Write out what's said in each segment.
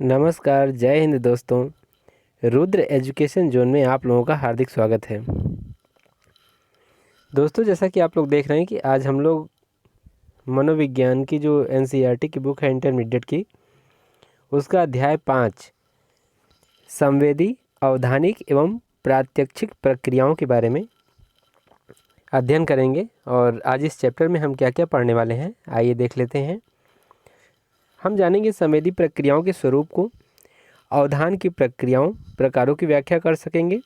नमस्कार, जय हिंद दोस्तों। रुद्र एजुकेशन जोन में आप लोगों का हार्दिक स्वागत है। दोस्तों, जैसा कि आप लोग देख रहे हैं कि आज हम लोग मनोविज्ञान की जो एनसीईआरटी की बुक है इंटरमीडिएट की, उसका अध्याय 5 संवेदी, अवधानिक एवं प्रात्यक्षिक प्रक्रियाओं के बारे में अध्ययन करेंगे। और आज इस चैप्टर में हम क्या क्या पढ़ने वाले हैं, आइए देख लेते हैं। हम जानेंगे संवेदी प्रक्रियाओं के स्वरूप को, अवधान की प्रकारों की व्याख्या कर सकेंगे,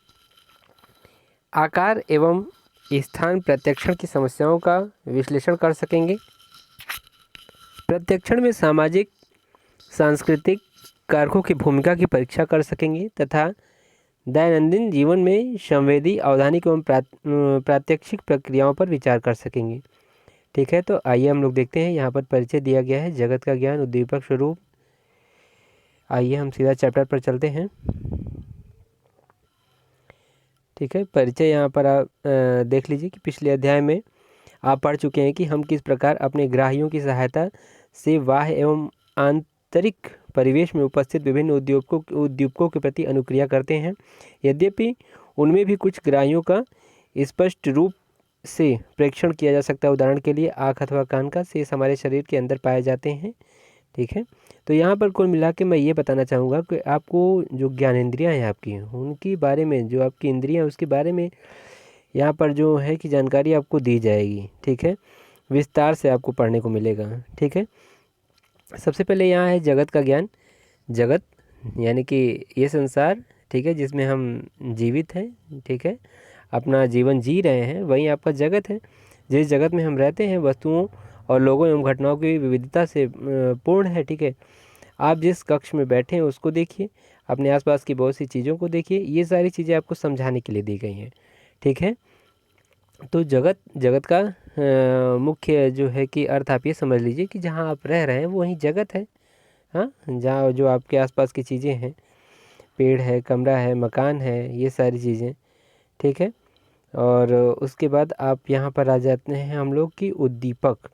आकार एवं स्थान प्रत्यक्षण की समस्याओं का विश्लेषण कर सकेंगे, प्रत्यक्षण में सामाजिक सांस्कृतिक कारकों की भूमिका की परीक्षा कर सकेंगे तथा दैनंदिन जीवन में संवेदी, अवधानिक एवं प्रात्यक्षिक प्रक्रियाओं पर विचार कर सकेंगे। ठीक है, तो आइए हम लोग देखते हैं। यहाँ पर परिचय दिया गया है, जगत का ज्ञान, उद्दीपक स्वरूप। आइए हम सीधा चैप्टर पर चलते हैं। ठीक है, परिचय यहाँ पर आप देख लीजिए कि पिछले अध्याय में आप पढ़ चुके हैं कि हम किस प्रकार अपने ग्राहियों की सहायता से बाह्य एवं आंतरिक परिवेश में उपस्थित विभिन्न उद्दीपकों के प्रति अनुक्रिया करते हैं। यद्यपि उनमें भी कुछ ग्राहियों का स्पष्ट रूप से प्रेक्षण किया जा सकता है। उदाहरण के लिए आँख अथवा कान का शेष हमारे शरीर के अंदर पाए जाते हैं। ठीक है, तो यहाँ पर कुल मिला के मैं ये बताना चाहूँगा कि आपको जो ज्ञानेंद्रियाँ हैं आपकी, उनके बारे में, जो आपकी इंद्रियाँ उसके बारे में यहाँ पर जो है कि जानकारी आपको दी जाएगी। ठीक है, विस्तार से आपको पढ़ने को मिलेगा। ठीक है, सबसे पहले यहाँ है जगत का ज्ञान। जगत यानी कि ये संसार, ठीक है, जिसमें हम जीवित हैं, ठीक है, अपना जीवन जी रहे हैं, वही आपका जगत है। जिस जगत में हम रहते हैं, वस्तुओं और लोगों एवं घटनाओं की विविधता से पूर्ण है। ठीक है, आप जिस कक्ष में बैठे हैं उसको देखिए, अपने आसपास की बहुत सी चीज़ों को देखिए। ये सारी चीज़ें आपको समझाने के लिए दी गई हैं। ठीक है, तो जगत का मुख्य जो है कि अर्थ आप ये समझ लीजिए कि जहाँ आप रह रहे हैं वो वही जगत है। हाँ, जहाँ जो आपके आसपास की चीज़ें हैं, पेड़ है, कमरा है, मकान है, ये सारी चीज़ें। ठीक है, और उसके बाद आप यहाँ पर आ जाते हैं हम लोग की उद्दीपक।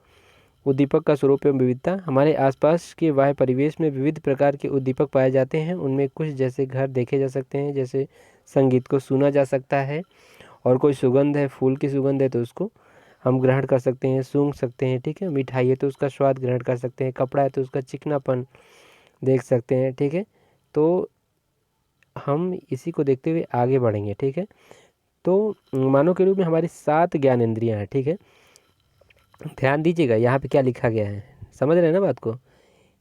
उद्दीपक का स्वरूप एवं विविधता। हमारे आसपास के बाह्य परिवेश में विविध प्रकार के उद्दीपक पाए जाते हैं। उनमें कुछ जैसे घर देखे जा सकते हैं, जैसे संगीत को सुना जा सकता है, और कोई सुगंध है, फूल की सुगंध है तो उसको हम ग्रहण कर सकते हैं, सूंघ सकते हैं। ठीक है, मिठाई है तो उसका स्वाद ग्रहण कर सकते हैं, कपड़ा है तो उसका चिकनापन देख सकते हैं। ठीक है, तो हम इसी को देखते हुए आगे बढ़ेंगे। ठीक है, तो मानव के रूप में हमारी 7 ज्ञान इंद्रियाँ हैं। ठीक है, ध्यान दीजिएगा यहाँ पे क्या लिखा गया है, समझ रहे हैं ना बात को।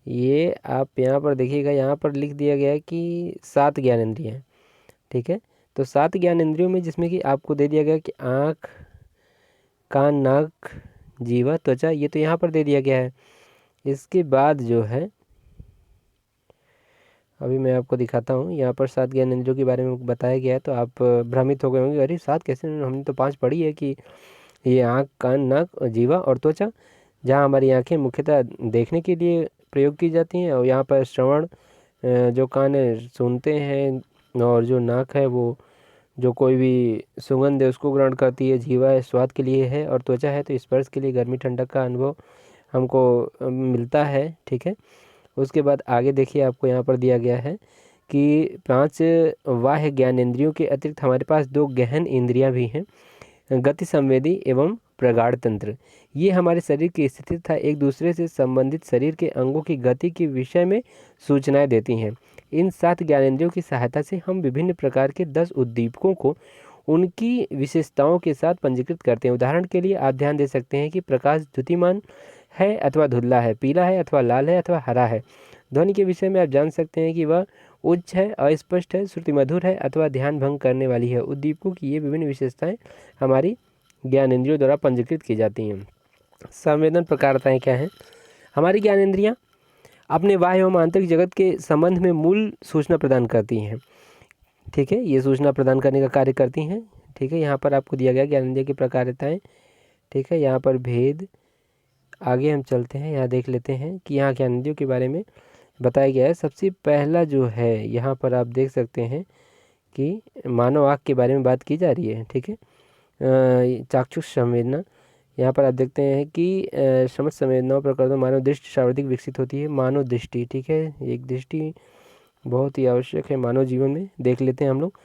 ये आप यहाँ पर देखिएगा, यहाँ पर लिख दिया गया है कि 7 ज्ञान इंद्रियाँ हैं। ठीक है, तो 7 ज्ञान इंद्रियों में जिसमें कि आपको दे दिया गया कि आँख, कान, नाक, जीवा, त्वचा, ये तो यहाँ पर दे दिया गया है। इसके बाद जो है, अभी मैं आपको दिखाता हूँ, यहाँ पर 7 ज्ञान इंद्रियों के बारे में बताया गया है। तो आप भ्रमित हो गए होंगे, अरे 7 कैसे, हमने तो 5 पढ़ी है कि ये आँख, कान, नाक, जीवा और त्वचा। जहाँ हमारी आँखें मुख्यतः देखने के लिए प्रयोग की जाती हैं, और यहाँ पर श्रवण, जो कान है सुनते हैं, और जो नाक है वो जो कोई भी सुगंध है उसको ग्रहण करती है, जीवा है स्वाद के लिए है, और त्वचा है तो स्पर्श के लिए गर्मी ठंडक का अनुभव हमको मिलता है। ठीक है, उसके बाद आगे देखिए, आपको यहाँ पर दिया गया है कि 5 बाह्य ज्ञानेंद्रियों के अतिरिक्त हमारे पास 2 गहन इंद्रियाँ भी हैं, गति संवेदी एवं प्रगाढ़ तंत्र। ये हमारे शरीर की स्थिति तथा एक दूसरे से संबंधित शरीर के अंगों की गति के विषय में सूचनाएं देती हैं। इन 7 ज्ञानेंद्रियों की सहायता से हम विभिन्न प्रकार के 10 उद्दीपकों को उनकी विशेषताओं के साथ पंजीकृत करते हैं। उदाहरण के लिए आप ध्यान दे सकते हैं कि प्रकाश द्युतिमान है अथवा धुंधला है, पीला है अथवा लाल है अथवा हरा है। ध्वनि के विषय में आप जान सकते हैं कि वह उच्च है, अस्पष्ट है, श्रुति मधुर है अथवा ध्यान भंग करने वाली है। उद्दीपकों की ये विभिन्न विशेषताएं हमारी ज्ञानेंद्रियों द्वारा पंजीकृत की जाती हैं। संवेदन प्रकारताएं क्या हैं? हमारी ज्ञानेंद्रियां अपने बाह्य एवं आंतरिक जगत के संबंध में मूल सूचना प्रदान करती हैं। ठीक है, ये सूचना प्रदान करने का कार्य करती हैं। ठीक है, यहाँ पर आपको दिया गया ज्ञानेंद्रिय की प्रकारताएं। ठीक है, यहाँ पर भेद। आगे हम चलते हैं, यहाँ देख लेते हैं कि यहाँ ज्ञानेंद्रियों के बारे में बताया गया है। सबसे पहला जो है, यहाँ पर आप देख सकते हैं कि मानव आँख के बारे में बात की जा रही है। ठीक है, चाक्षुष संवेदना, यहाँ पर आप देखते हैं कि समझ संवेदनाओं प्रकार मानव दृष्टि सर्वाधिक विकसित होती है। मानव दृष्टि, ठीक है, एक दृष्टि बहुत ही आवश्यक है मानव जीवन में। देख लेते हैं हम लोग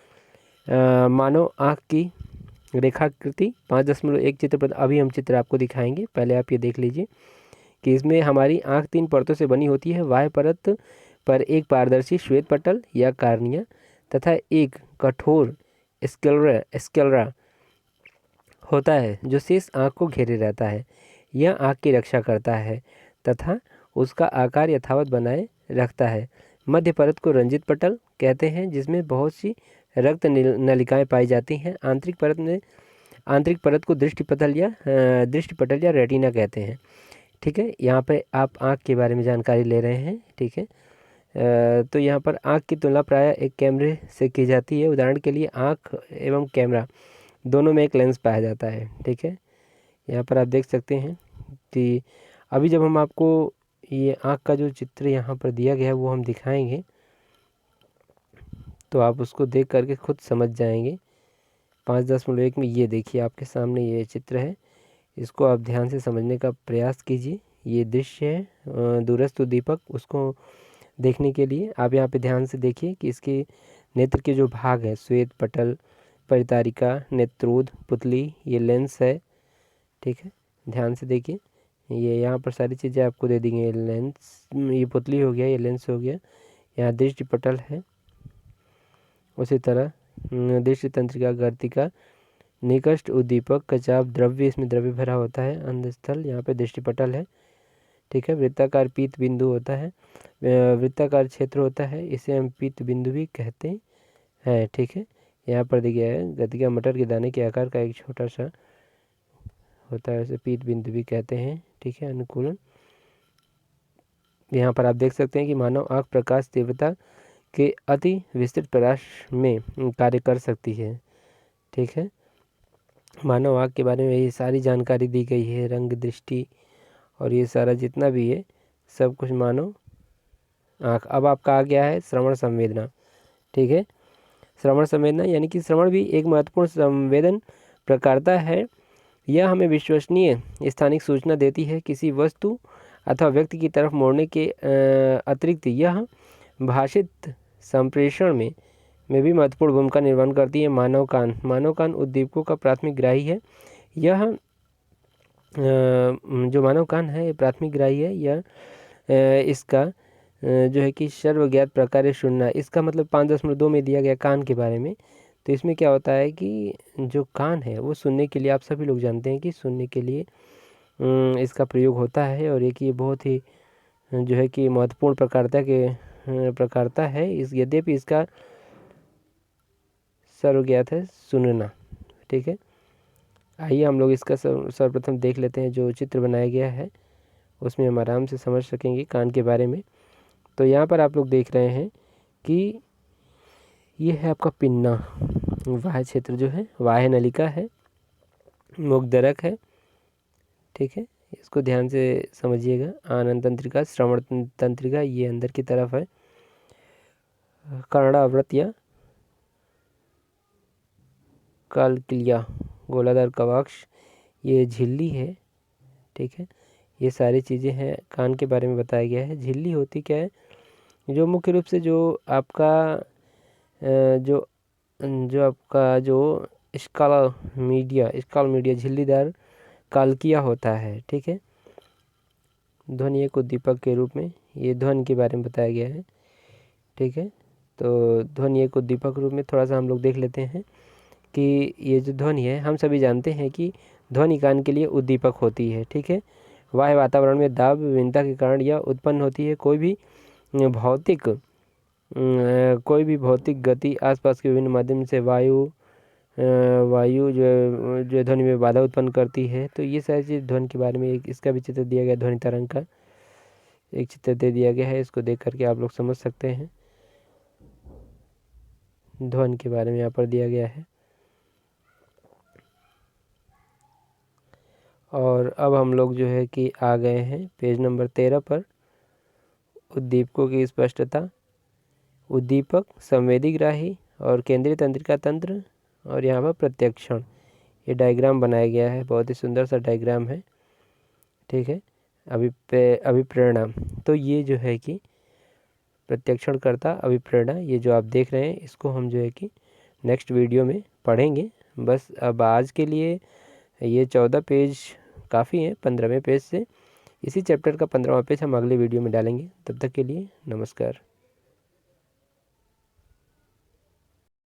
मानव आँख की रेखाकृति 5.1 चित्र पर अभी हम चित्र आपको दिखाएंगे। पहले आप ये देख लीजिए कि इसमें हमारी आँख 3 परतों से बनी होती है। बाह्य परत पर एक पारदर्शी श्वेत पटल या कार्निया तथा एक कठोर स्क्लेरा होता है जो शेष आँख को घेरे रहता है। यह आँख की रक्षा करता है तथा उसका आकार यथावत बनाए रखता है। मध्य परत को रंजित पटल कहते हैं जिसमें बहुत सी रक्त नलिकाएं पाई जाती हैं। आंतरिक परत को दृष्टि पटल या रेटिना कहते हैं। ठीक है, यहाँ पे आप आँख के बारे में जानकारी ले रहे हैं। ठीक है, तो यहाँ पर आँख की तुलना प्रायः एक कैमरे से की जाती है। उदाहरण के लिए आँख एवं कैमरा दोनों में एक लेंस पाया जाता है। ठीक है, यहाँ पर आप देख सकते हैं कि अभी जब हम आपको ये आँख का जो चित्र यहाँ पर दिया गया है वो हम दिखाएंगे तो आप उसको देख करके खुद समझ जाएंगे। 5.1 में ये देखिए आपके सामने ये चित्र है, इसको आप ध्यान से समझने का प्रयास कीजिए। ये दृश्य है दूरस्थ उद्दीपक, उसको देखने के लिए आप यहाँ पे ध्यान से देखिए कि इसके नेत्र के जो भाग है श्वेत पटल, परितारिका, नेत्रोद, पुतली, ये लेंस है। ठीक है, ध्यान से देखिए, ये यहाँ पर सारी चीज़ें आपको दे देंगे। लेंस, ये पुतली हो गया, ये लेंस हो गया, यहाँ दृष्टि पटल है। उसी तरह दृष्टि तंत्रिका, गर्तिका, निकष्ट उद्दीपक, कचाप, द्रव्य, इसमें द्रव्य भरा होता है। अंधस्थल, यहाँ पे दृष्टि पटल है। ठीक है, वृत्ताकार पीत बिंदु होता है, वृत्ताकार क्षेत्र होता है, इसे हम पीत बिंदु भी कहते हैं। ठीक है, यहाँ पर दिया है गतिका मटर के दाने के आकार का एक छोटा सा होता है, उसे पीत बिंदु भी कहते हैं। ठीक है, अनुकूलन, यहाँ पर आप देख सकते हैं कि मानव आँख प्रकाश तीव्रता के अति विस्तृत प्रकाश में कार्य कर सकती है। ठीक है, मानव आँख के बारे में ये सारी जानकारी दी गई है, रंग, दृष्टि और ये सारा जितना भी है सब कुछ मानव आँख। अब आपका आ गया है श्रवण संवेदना। ठीक है, श्रवण संवेदना यानी कि श्रवण भी एक महत्वपूर्ण संवेदन प्रकारता है। यह हमें विश्वसनीय स्थानिक सूचना देती है। किसी वस्तु अथवा व्यक्ति की तरफ मोड़ने के अतिरिक्त यह भाषित संप्रेषण में भी महत्वपूर्ण भूमिका निर्वहन करती है। मानव कान उद्दीपकों का प्राथमिक ग्राही है। यह जो मानव कान है ये प्राथमिक ग्राही है। यह इसका जो है कि सर्वज्ञात प्रकार सुनना, इसका मतलब 5.2 में दिया गया कान के बारे में। तो इसमें क्या होता है कि जो कान है वो सुनने के लिए, आप सभी लोग जानते हैं कि सुनने के लिए इसका प्रयोग होता है और एक ये बहुत ही जो है कि महत्वपूर्ण प्रकारता है। इस यद्यपि इसका सर्वज्ञात है सुनना। ठीक है, आइए हम लोग इसका सर्वप्रथम देख लेते हैं। जो चित्र बनाया गया है उसमें हम आराम से समझ सकेंगे कान के बारे में। तो यहाँ पर आप लोग देख रहे हैं कि ये है आपका पिन्ना, वाह्य क्षेत्र जो है, वाह्य नलिका है, मुखदरक है। ठीक है, इसको ध्यान से समझिएगा। आनंद तंत्रिका, श्रवण तंत्रिका, ये अंदर की तरफ है। कर्णावृत या कालकिलिया, गोलादार कवाक्ष, ये झिल्ली है। ठीक है, ये सारी चीज़ें हैं कान के बारे में बताया गया है। झिल्ली होती क्या है, जो मुख्य रूप से जो आपका जो स्काल मीडिया झिल्लीदार कालकिया होता है। ठीक है, ध्वनि एक उद्दीपक के रूप में, ये ध्वनि के बारे में बताया गया है। ठीक है, तो ध्वनि एक उद्दीपक रूप में थोड़ा सा हम लोग देख लेते हैं कि ये जो ध्वनि है, हम सभी जानते हैं कि ध्वनि कान के लिए उद्दीपक होती है। ठीक है, वाह्य वातावरण में दाब विभिन्नता के कारण यह उत्पन्न होती है। कोई भी भौतिक गति आसपास के विभिन्न माध्यम से वायु जो ध्वनि में बाधा उत्पन्न करती है। तो ये सारी चीज़ ध्वनि के बारे में एक इसका भी चित्र दिया गया, ध्वनि तरंग का एक चित्र दे दिया गया है। इसको देख करके आप लोग समझ सकते हैं ध्वनि के बारे में यहाँ पर दिया गया है। और अब हम लोग जो है कि आ गए हैं पेज नंबर 13 पर, उद्दीपकों की स्पष्टता। उद्दीपक, संवेदीग्राही और केंद्रीय तंत्रिका तंत्र, और यहाँ पर प्रत्यक्षण। ये डायग्राम बनाया गया है, बहुत ही सुंदर सा डायग्राम है। ठीक है, अभिप्रेरणा, तो ये जो है कि प्रत्यक्षणकर्ता अभिप्रेरणा, ये जो आप देख रहे हैं इसको हम जो है कि नेक्स्ट वीडियो में पढ़ेंगे। बस अब आज के लिए ये 14 पेज काफ़ी हैं 15वें पेज से। इसी चैप्टर का 15वां पेज हम अगले वीडियो में डालेंगे। तब तक के लिए नमस्कार।